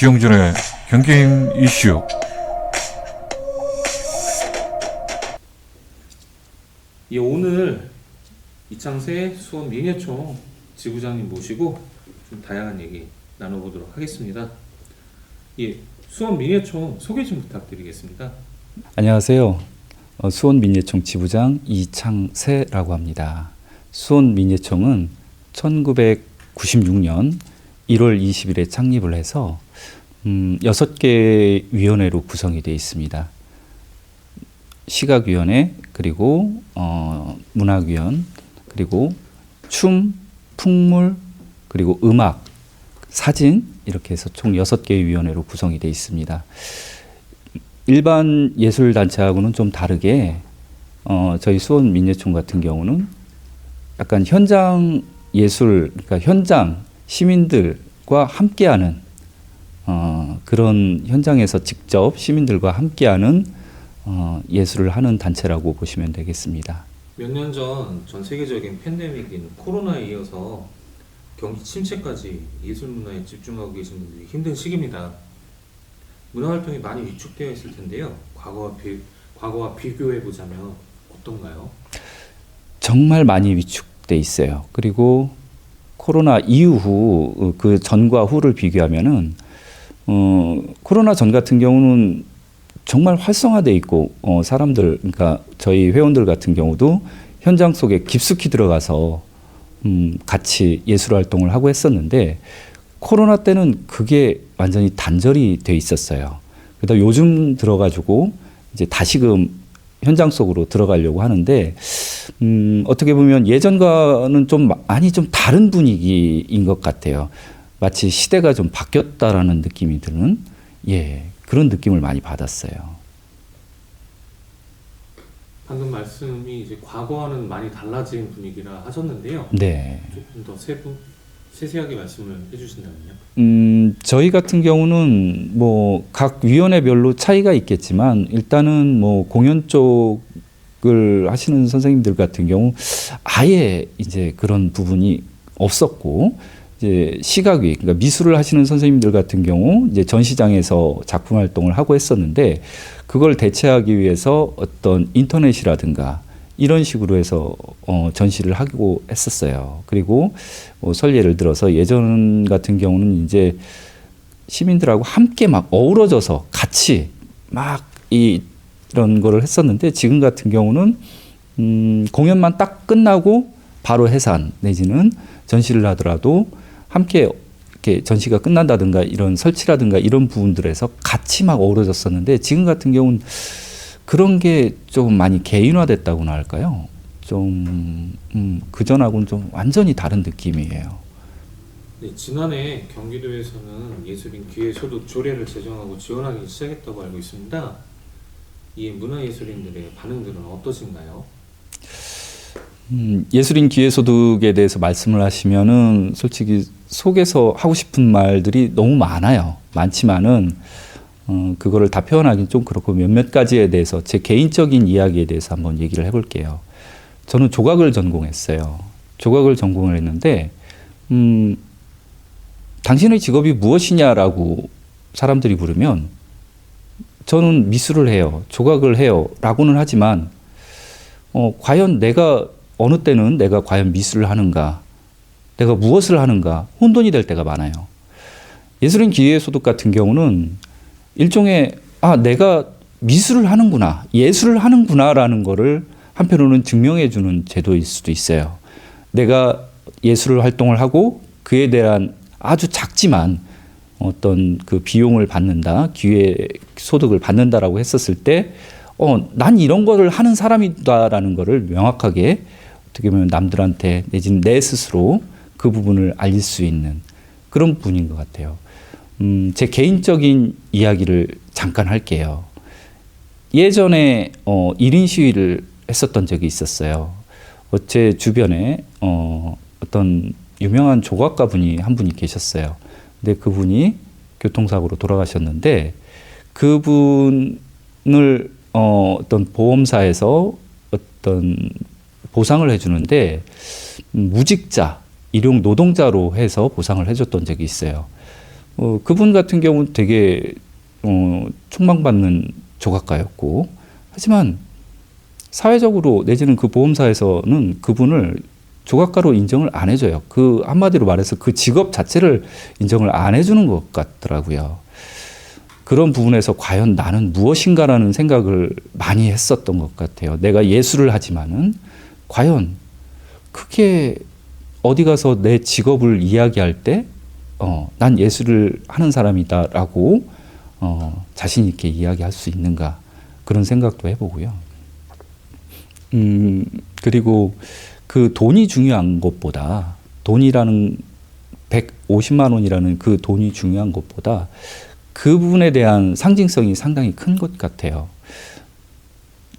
기영준의 경게임 이슈. 예, 오늘 이창세 수원 미니어총 지부장님 모시고 좀 다양한 얘기 나눠보도록 하겠습니다. 예, 수원 미니어총 소개 좀 부탁드리겠습니다. 안녕하세요. 수원 미니어총 지부장 이창세라고 합니다. 수원 미니어총은 1996년 1월 20일에 창립을 해서 6개 위원회로 구성이 되어 있습니다. 시각위원회, 그리고 문학위원, 그리고 춤, 풍물, 그리고 음악, 사진, 이렇게 해서 총 6개의 위원회로 구성이 되어 있습니다. 일반 예술단체하고는 좀 다르게 저희 수원 미니어총 같은 경우는 약간 현장 예술, 그러니까 현장 시민들과 함께하는 그런 현장에서 직접 시민들과 함께하는 예술을 하는 단체라고 보시면 되겠습니다. 몇 년 전 세계적인 팬데믹인 코로나에 이어서 경기 침체까지 예술 문화에 집중하고 계신 분들이 힘든 시기입니다. 문화 활동이 많이 위축되어 있을 텐데요. 과거와 비교해 보자면 어떤가요? 정말 많이 위축돼 있어요. 그리고 코로나 이후 그 전과 후를 비교하면은 코로나 전 같은 경우는 정말 활성화돼 있고 사람들, 그러니까 저희 회원들 같은 경우도 현장 속에 깊숙이 들어가서 같이 예술 활동을 하고 했었는데, 코로나 때는 그게 완전히 단절이 돼 있었어요. 그러다 요즘 들어가지고 이제 다시금 현장 속으로 들어가려고 하는데, 어떻게 보면 예전과는 좀 많이 좀 다른 분위기인 것 같아요. 마치 시대가 좀 바뀌었다라는 느낌이 드는, 그런 느낌을 많이 받았어요. 방금 말씀이 이제 과거와는 많이 달라진 분위기라 하셨는데요. 네. 조금 더 세세하게 말씀을 해주신다면요. 저희 같은 경우는 뭐 각 위원회별로 차이가 있겠지만, 일단은 뭐 공연 쪽을 하시는 선생님들 같은 경우 아예 이제 그런 부분이 없었고, 이제 시각위, 그러니까 미술을 하시는 선생님들 같은 경우 이제 전시장에서 작품 활동을 하고 했었는데, 그걸 대체하기 위해서 어떤 인터넷이라든가 이런 식으로 해서 전시를 하고 했었어요. 그리고 설례를 들어서 예전 같은 경우는 이제 시민들하고 함께 막 어우러져서 같이 막 이런 거를 했었는데, 지금 같은 경우는 공연만 딱 끝나고 바로 해산 내지는 전시를 하더라도 함께 이렇게 전시가 끝난다든가 이런 설치라든가 이런 부분들에서 같이 막 어우러졌었는데, 지금 같은 경우는 그런 게 좀 많이 개인화됐다고나 할까요? 좀 그전하고는 좀 완전히 다른 느낌이에요. 네, 지난해 경기도에서는 예술인 기회 소득 조례를 제정하고 지원하기 시작했다고 알고 있습니다. 이 문화예술인들의 반응들은 어떠신가요? 예술인 기회소득에 대해서 말씀을 하시면은 솔직히 속에서 하고 싶은 말들이 너무 많아요. 많지만은 그거를 다 표현하기는 좀 그렇고, 몇몇 가지에 대해서 제 개인적인 이야기에 대해서 한번 얘기를 해볼게요. 저는 조각을 전공했어요. 조각을 전공을 했는데 당신의 직업이 무엇이냐라고 사람들이 물으면 저는 미술을 해요, 조각을 해요 라고는 하지만 과연 내가 어느 때는 내가 과연 미술을 하는가, 내가 무엇을 하는가 혼돈이 될 때가 많아요. 예술인 기회소득 같은 경우는 일종의 내가 미술을 하는구나, 예술을 하는구나라는 거를 한편으로는 증명해주는 제도일 수도 있어요. 내가 예술 활동을 하고 그에 대한 아주 작지만 어떤 그 비용을 받는다, 기회 소득을 받는다라고 했었을 때 난 이런 거를 하는 사람이다라는 거를 명확하게 어떻게 보면 남들한테 내지는 내 스스로 그 부분을 알릴 수 있는 그런 부분인 것 같아요. 제 개인적인 이야기를 잠깐 할게요. 예전에 1인 시위를 했었던 적이 있었어요. 제 주변에 어떤 유명한 조각가 분이 한 분이 계셨어요. 근데 그분이 교통사고로 돌아가셨는데, 그분을 어떤 보험사에서 어떤 보상을 해주는데 무직자, 일용 노동자로 해서 보상을 해줬던 적이 있어요. 그분 같은 경우는 되게 촉망받는 조각가였고, 하지만 사회적으로 내지는 그 보험사에서는 그분을 조각가로 인정을 안 해줘요. 그 한마디로 말해서 그 직업 자체를 인정을 안 해주는 것 같더라고요. 그런 부분에서 과연 나는 무엇인가라는 생각을 많이 했었던 것 같아요. 내가 예술을 하지만은 과연 크게 어디 가서 내 직업을 이야기할 때, 난 예술을 하는 사람이다라고 자신 있게 이야기할 수 있는가, 그런 생각도 해보고요. 그리고 그 돈이 중요한 것보다, 돈이라는 150만 원이라는 그 돈이 중요한 것보다 그 부분에 대한 상징성이 상당히 큰 것 같아요.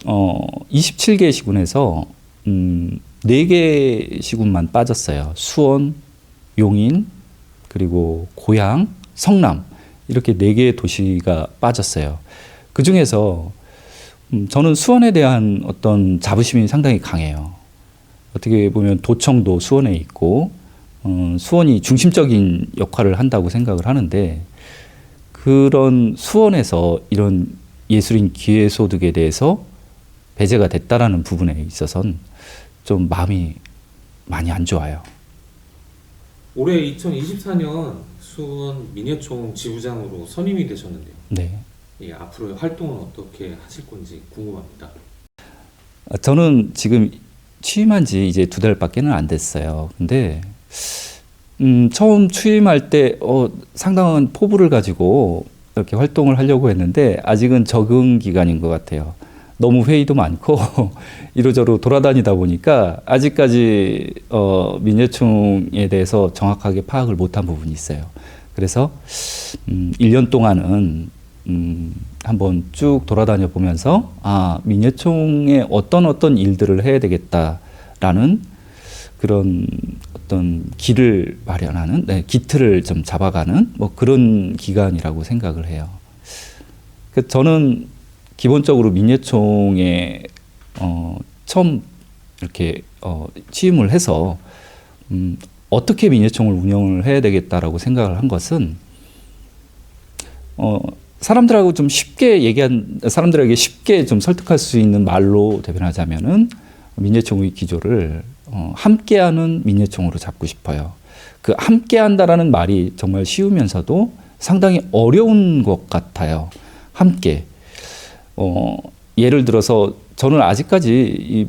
27개 시군에서 4개 시군만 빠졌어요. 수원, 용인, 그리고 고양, 성남, 이렇게 4개의 도시가 빠졌어요. 그 중에서 저는 수원에 대한 어떤 자부심이 상당히 강해요. 어떻게 보면 도청도 수원에 있고, 수원이 중심적인 역할을 한다고 생각을 하는데, 그런 수원에서 이런 예술인 기회소득에 대해서 배제가 됐다라는 부분에 있어서는 좀 마음이 많이 안 좋아요. 올해 2024년 수원 민예총 지부장으로 선임이 되셨는데요. 네. 예, 앞으로의 활동은 어떻게 하실 건지 궁금합니다. 저는 지금 취임한 지 이제 2달밖에는 안 됐어요. 근데 처음 취임할 때 상당한 포부를 가지고 이렇게 활동을 하려고 했는데 아직은 적응 기간인 것 같아요. 너무 회의도 많고 이로저로 돌아다니다 보니까 아직까지 민예총에 대해서 정확하게 파악을 못한 부분이 있어요. 그래서 1년 동안은 한번 쭉 돌아다녀 보면서 민예총에 어떤 일들을 해야 되겠다라는 그런 어떤 길을 마련하는, 기틀을 좀 잡아가는 뭐 그런 기간이라고 생각을 해요. 저는 기본적으로 민예총에 처음 이렇게 취임을 해서 어떻게 민예총을 운영을 해야 되겠다라고 생각을 한 것은 사람들하고 좀 사람들에게 쉽게 좀 설득할 수 있는 말로 대변하자면은 민예총의 기조를 함께하는 민예총으로 잡고 싶어요. 그 함께한다라는 말이 정말 쉬우면서도 상당히 어려운 것 같아요. 함께. 예를 들어서 저는 아직까지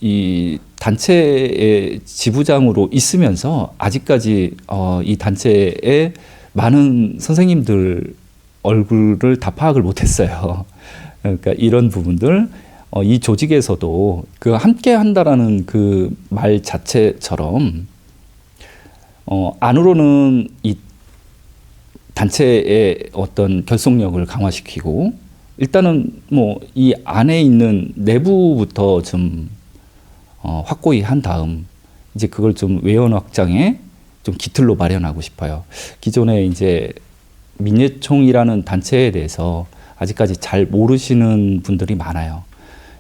이 단체의 지부장으로 있으면서 아직까지 이 단체의 많은 선생님들 얼굴을 다 파악을 못했어요. 그러니까 이런 부분들, 이 조직에서도 그 함께 한다라는 그 말 자체처럼 안으로는 이 단체의 어떤 결속력을 강화시키고 일단은 이 안에 있는 내부부터 좀 확고히 한 다음 이제 그걸 좀 외연 확장에 좀 기틀로 마련하고 싶어요. 기존에 이제 민예총이라는 단체에 대해서 아직까지 잘 모르시는 분들이 많아요.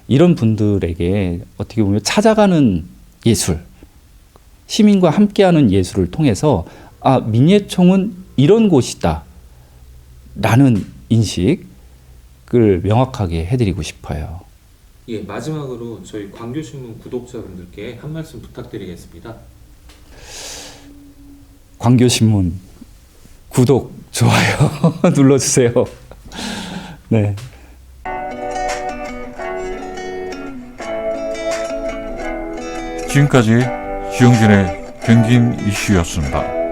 이런 분들에게 어떻게 보면 찾아가는 예술, 시민과 함께하는 예술을 통해서 민예총은 이런 곳이다 라는 인식을 명확하게 해드리고 싶어요. 예, 마지막으로 저희 광교신문 구독자분들께 한 말씀 부탁드리겠습니다. 광교신문 구독, 좋아요 눌러주세요. 네. 지금까지 주영진의 경긴 이슈였습니다.